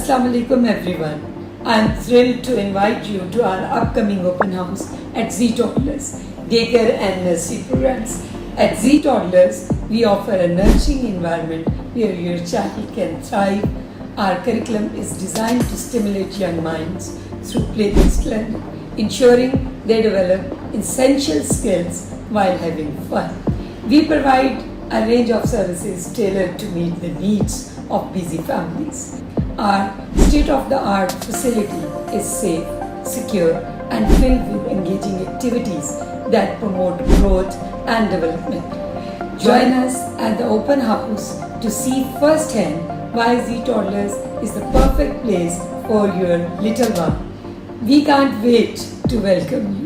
Assalamu alaikum everyone. I am thrilled to invite you to our upcoming open house at Zee Toddlers, Daycare and Nursery programs. At Zee Toddlers, we offer a nurturing environment where your child can thrive. Our curriculum is designed to stimulate young minds through play-based learning, ensuring they develop essential skills while having fun. We provide a range of services tailored to meet the needs of busy families. Our state-of-the-art facility is safe, secure, and filled with engaging activities that promote growth and development. Join us at the open house to see firsthand why Zee Toddlers is the perfect place for your little one. We can't wait to welcome you.